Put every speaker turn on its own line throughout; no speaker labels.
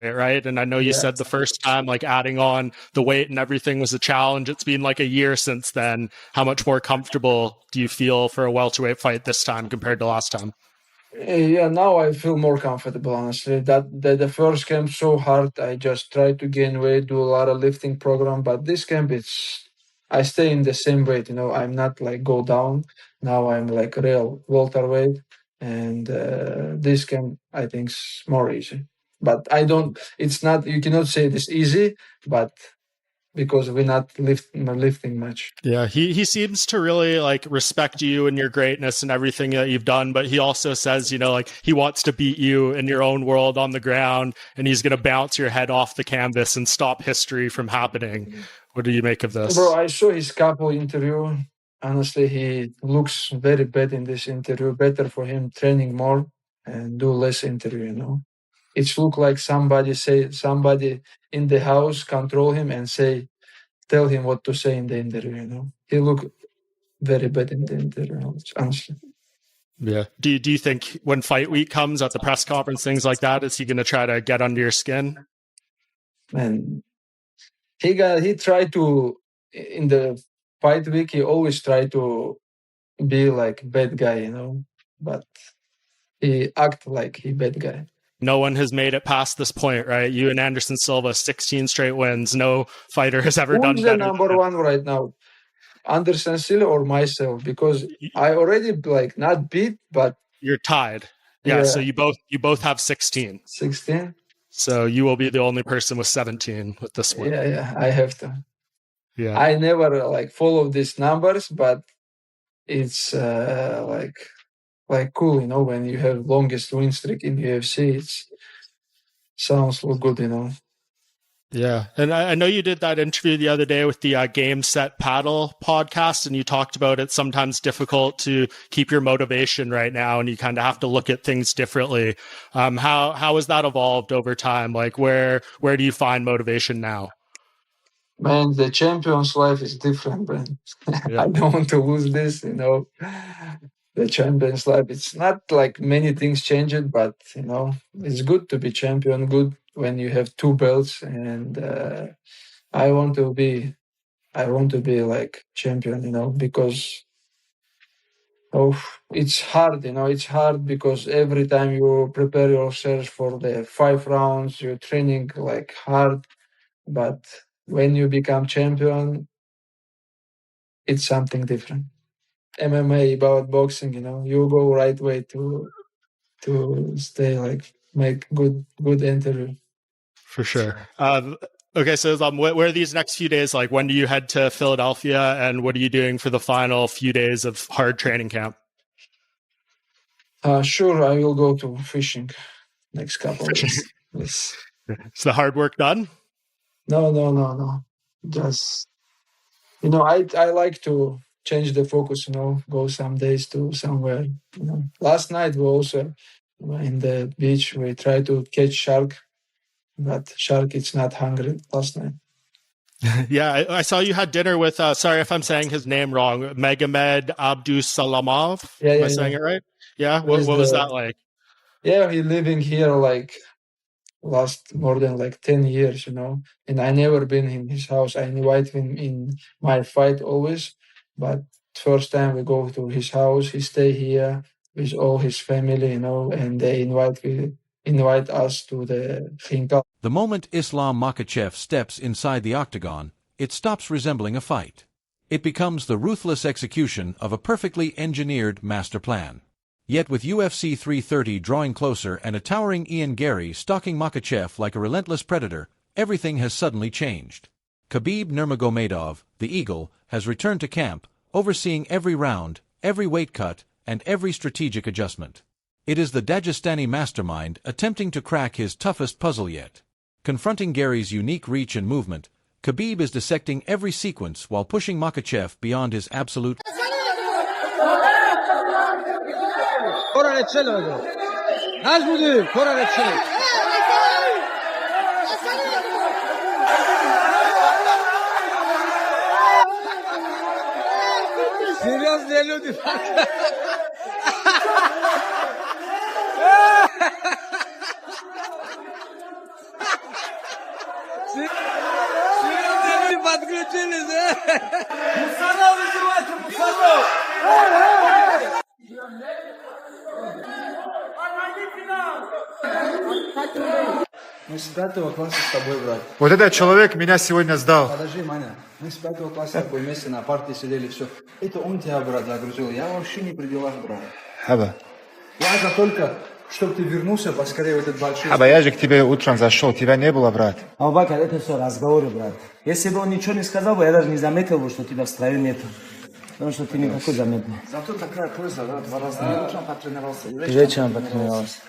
right? And I know you said the first time, like adding on the weight and everything was a challenge. It's been like a year since then. How much more comfortable do you feel for a welterweight fight this time compared to last time?
Yeah, now I feel more comfortable, honestly. That the first camp so hard. I just try to gain weight, do a lot of lifting program, but this camp I stay in the same weight, I'm not like go down. Now I'm like real welterweight, and this camp I think is more easy. But it's not, you cannot say it's easy, but because we're not lifting much.
Yeah, he seems to really like respect you and your greatness and everything that you've done, but he also says, like he wants to beat you in your own world on the ground, and he's going to bounce your head off the canvas and stop history from happening. What do you make of this?
Bro, I saw his couple interview. Honestly, he looks very bad in this interview. Better for him training more and do less interview, It's look like somebody in the house control him and tell him what to say in the interview, He look very bad in the interview, honestly.
Yeah. Do you think when fight week comes at the press conference, things like that, is he going to try to get under your skin?
Man, he tried to, in the fight week, he always tried to be like bad guy, but he act like he bad guy.
No one has made it past this point, right? You and Anderson Silva, 16 straight wins. No fighter has ever done better.
Who's the number one right now? Anderson Silva or myself? Because I already like not beat, but
you're tied. Yeah. So you both have 16.
16.
So you will be the only person with 17 with this win.
Yeah. I have to.
Yeah.
I never like follow these numbers, but it's like cool, when you have longest win streak in UFC. It sounds good,
Yeah. And I know you did that interview the other day with the Game Set Paddle podcast, and you talked about it's sometimes difficult to keep your motivation right now, and you kind of have to look at things differently. How has that evolved over time? Like where do you find motivation now?
Man, the champion's life is different, man. Yeah. I don't want to lose this, The champion's life, it's not like many things changed, but, it's good to be champion, good when you have 2 belts, and I want to be like champion, because it's hard, it's hard because every time you prepare yourself for the 5 rounds, you're training like hard, but when you become champion, it's something different. MMA about boxing, you go right way to stay like make good interview.
For sure. Okay, so where are these next few days like? When do you head to Philadelphia, and what are you doing for the final few days of hard training camp?
Sure, I will go to fishing next couple of days. Yes.
Is the hard work done?
No. Just, I like to change the focus, go some days to somewhere. Last night we also in the beach, we try to catch shark, but shark is not hungry last night.
Yeah, I saw you had dinner with, sorry if I'm saying his name wrong, Magomed Abdusalamov. Am I saying it right? Yeah, what was that like?
Yeah, he living here like last more than like 10 years, and I never been in his house. I invite him in my fight always, but first time we go to his house, he stay here with all his family, and they invite us to the Khinka.
The moment Islam Makhachev steps inside the octagon, it stops resembling a fight. It becomes the ruthless execution of a perfectly engineered master plan. Yet with UFC 330 drawing closer and a towering Garry stalking Makhachev like a relentless predator, everything has suddenly changed. Khabib Nurmagomedov, the Eagle, has returned to camp, overseeing every round, every weight cut, and every strategic adjustment. It is the Dagestani mastermind attempting to crack his toughest puzzle yet. Confronting Garry's unique reach and movement, Khabib is dissecting every sequence while pushing Makhachev beyond his absolute
Мы с 5 класса с тобой, брат.
Вот этот человек меня сегодня сдал.
Подожди, Маня. Мы с 5 класса с тобой вместе на парте сидели, все. Это он тебя, брат, загрузил. Я вообще не при делах, брат.
Хаба.
Важно только, чтобы ты вернулся поскорее в этот большой...
Хаба, я же к тебе утром зашел, тебя не было, брат.
Абубакар, это все разговоры, брат. Если бы он ничего не сказал бы, я даже не заметил бы, что тебя в строю нет. Потому что ты никакой заметный.
Зато такая польза, да, 2 раза. Я утром потренировался.
Вечером потренировался.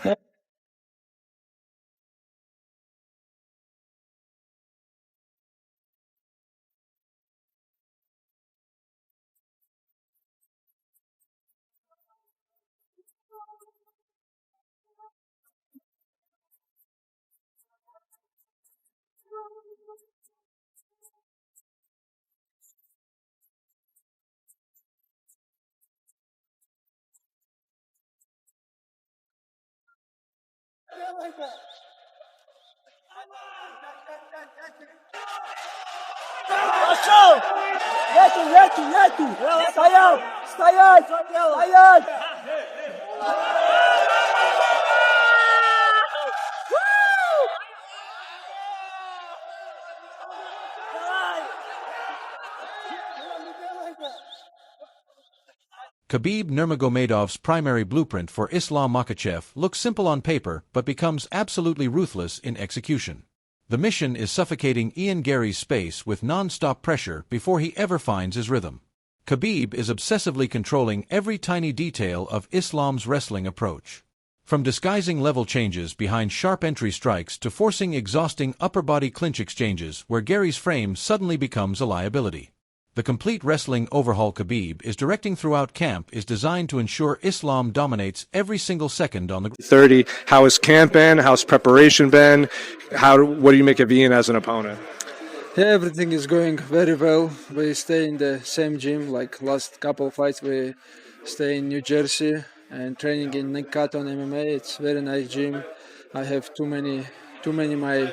Пошел! Нету! Стоять!
Khabib Nurmagomedov's primary blueprint for Islam Makhachev looks simple on paper but becomes absolutely ruthless in execution. The mission is suffocating Ian Garry's space with non-stop pressure before he ever finds his rhythm. Khabib is obsessively controlling every tiny detail of Islam's wrestling approach. From disguising level changes behind sharp entry strikes to forcing exhausting upper body clinch exchanges where Garry's frame suddenly becomes a liability. The complete wrestling overhaul Khabib is directing throughout camp is designed to ensure Islam dominates every single second on the
30. How has camp been? How's preparation been? What do you make of Ian as an opponent?
Yeah, everything is going very well. We stay in the same gym. Like last couple of fights, we stay in New Jersey and training in Nick Cotton MMA. It's very nice gym. I have too many my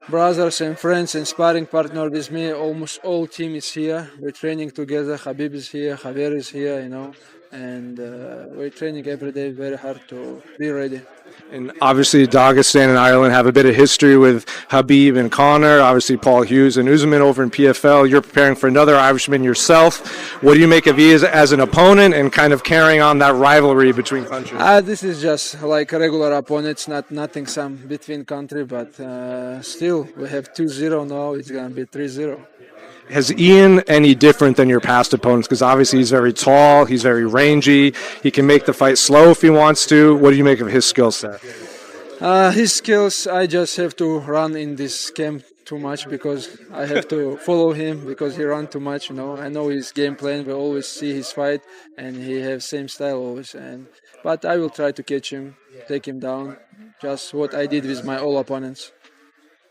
brothers and friends and sparring partner with me. Almost all team is here. We're training together. Khabib is here. Javier is here. And we're training every day very hard to be ready.
And obviously, Dagestan and Ireland have a bit of history with Khabib and Conor. Obviously, Paul Hughes and Usman over in PFL. You're preparing for another Irishman yourself. What do you make of Ian as an opponent and kind of carrying on that rivalry between countries?
This is just like a regular opponent. It's nothing some between country, but still we have 2-0 now. It's gonna be 3-0.
Has Ian any different than your past opponents? Because obviously he's very tall, he's very rangy, he can make the fight slow if he wants to. What do you make of his skill set?
His skills, I just have to run in this camp too much because I have to follow him because he runs too much. I know his game plan. We always see his fight, and he has same style always. But I will try to catch him, take him down. Just what I did with my all opponents.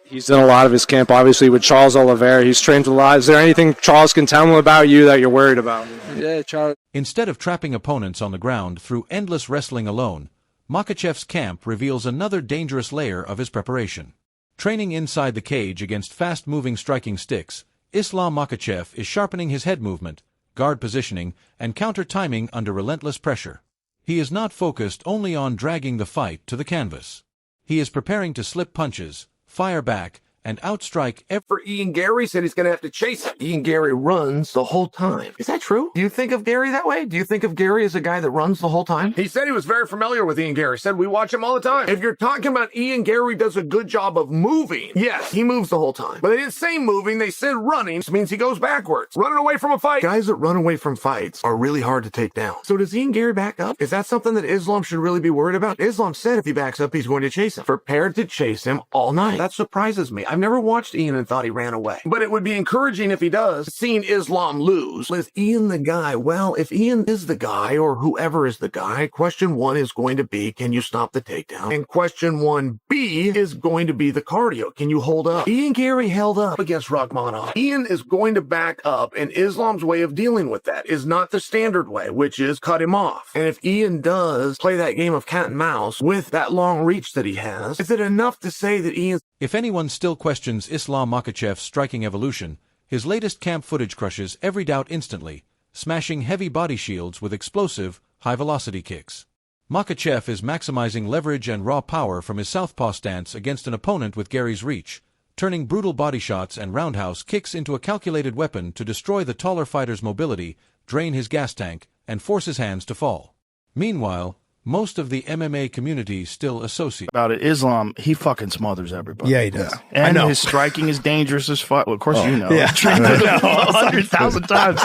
He's done a lot of his camp, obviously, with Charles Oliveira. He's trained a lot. Is there anything Charles can tell him about you that you're worried about?
Yeah, Charles.
Instead of trapping opponents on the ground through endless wrestling alone, Makhachev's camp reveals another dangerous layer of his preparation. Training inside the cage against fast-moving striking sticks, Islam Makhachev is sharpening his head movement, guard positioning, and counter-timing under relentless pressure. He is not focused only on dragging the fight to the canvas. He is preparing to slip punches, fire back, and outstrike every...
For Ian Garry said he's going to have to chase it. Ian Garry runs the whole time. Is that true? Do you think of Garry that way? Do you think of Garry as a guy that runs the whole time? He said he was very familiar with Ian Garry. Said we watch him all the time. If you're talking about Ian Garry does a good job of moving, yes, he moves the whole time. But they didn't say moving, they said running, which means he goes backwards. Running away from a fight. Guys that run away from fights are really hard to take down. So does Ian Garry back up? Is that something that Islam should really be worried about? Islam said if he backs up, he's going to chase him. Prepared to chase him all night. That surprises me. I've never watched Ian and thought he ran away. But it would be encouraging if he does. Seeing Islam lose. Is Ian the guy? Well, if Ian is the guy or whoever is the guy, question 1 is going to be, can you stop the takedown? And question 1B is going to be the cardio. Can you hold up? Ian Garry held up against Rakhmonov. Ian is going to back up, and Islam's way of dealing with that is not the standard way, which is cut him off. And if Ian does play that game of cat and mouse with that long reach that he has, is it enough to say that Ian...
If anyone still questions Islam Makhachev's striking evolution, his latest camp footage crushes every doubt instantly, smashing heavy body shields with explosive, high-velocity kicks. Makhachev is maximizing leverage and raw power from his southpaw stance against an opponent with Garry's reach, turning brutal body shots and roundhouse kicks into a calculated weapon to destroy the taller fighter's mobility, drain his gas tank, and force his hands to fall. Meanwhile, most of the MMA community still associate
about it. Islam, he fucking smothers everybody.
Yeah, he does.
And his striking is dangerous as fuck. Well, of course you know.
Yeah.
I've trained with him 100,000 times.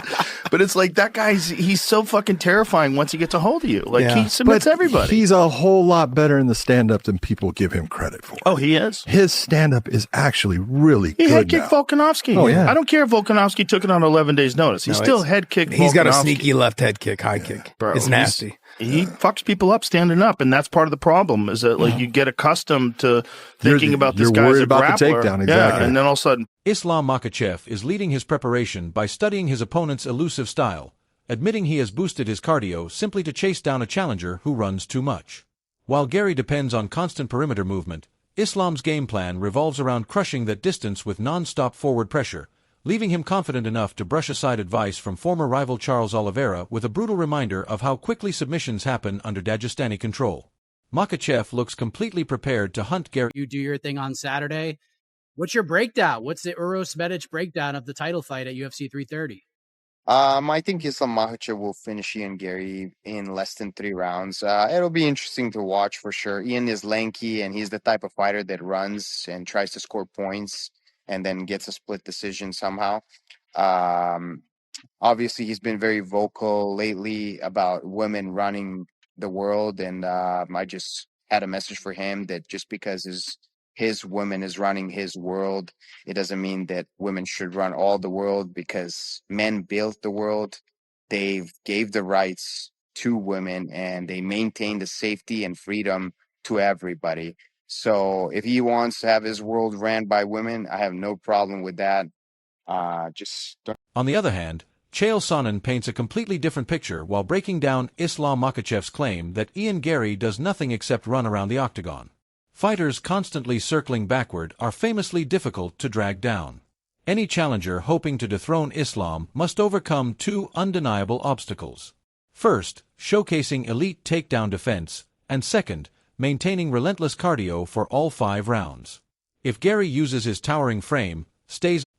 But it's like that he's so fucking terrifying once he gets a hold of you. Like he submits everybody.
He's a whole lot better in the stand-up than people give him credit for.
Oh, he is?
His stand-up is actually really good.
He head kicked Volkanovski.
Oh, yeah.
I don't care if Volkanovski took it on 11 days' notice. He still head kicked Volkanovski.
He's got a sneaky left head kick, high kick.
Bro,
it's nasty.
He fucks people up standing up, and that's part of the problem. Is that like you get accustomed to thinking about this guy's a
about
grappler,
the takedown, exactly.
Yeah, and then all of a sudden,
Islam Makhachev is leading his preparation by studying his opponent's elusive style, admitting he has boosted his cardio simply to chase down a challenger who runs too much. While Garry depends on constant perimeter movement, Islam's game plan revolves around crushing that distance with non-stop forward pressure, leaving him confident enough to brush aside advice from former rival Charles Oliveira with a brutal reminder of how quickly submissions happen under Dagestani control. Makhachev looks completely prepared to hunt Garry.
You do your thing on Saturday. What's your breakdown? What's the Uros Medic breakdown of the title fight at UFC 330?
I think Islam Makhachev will finish Ian Garry in less than 3 rounds. It'll be interesting to watch for sure. Ian is lanky, and he's the type of fighter that runs and tries to score points and then gets a split decision somehow. Obviously, he's been very vocal lately about women running the world, and I just had a message for him that just because his woman is running his world, it doesn't mean that women should run all the world, because men built the world. They gave the rights to women, and they maintain the safety and freedom to everybody. So if he wants to have his world ran by women, I have no problem with that.
On the other hand, Chael Sonnen paints a completely different picture while breaking down Islam Makhachev's claim that Ian Garry does nothing except run around the octagon. Fighters constantly circling backward are famously difficult to drag down. Any challenger hoping to dethrone Islam must overcome 2 undeniable obstacles. First, showcasing elite takedown defense, and second, maintaining relentless cardio for all 5 rounds. If Garry uses his towering frame,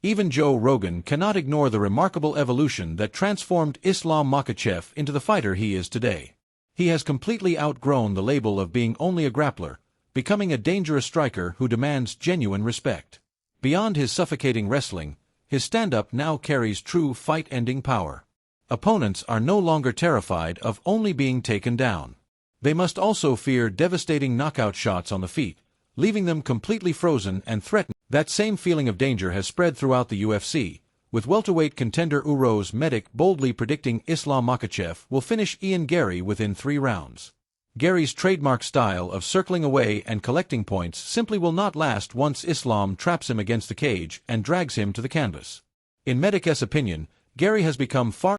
even Joe Rogan cannot ignore the remarkable evolution that transformed Islam Makhachev into the fighter he is today. He has completely outgrown the label of being only a grappler, becoming a dangerous striker who demands genuine respect. Beyond his suffocating wrestling, his stand-up now carries true fight-ending power. Opponents are no longer terrified of only being taken down. They must also fear devastating knockout shots on the feet, leaving them completely frozen and threatened. That same feeling of danger has spread throughout the UFC, with welterweight contender Uros Medic boldly predicting Islam Makhachev will finish Ian Garry within 3 rounds. Garry's trademark style of circling away and collecting points simply will not last once Islam traps him against the cage and drags him to the canvas. In Medic's opinion, Garry has become far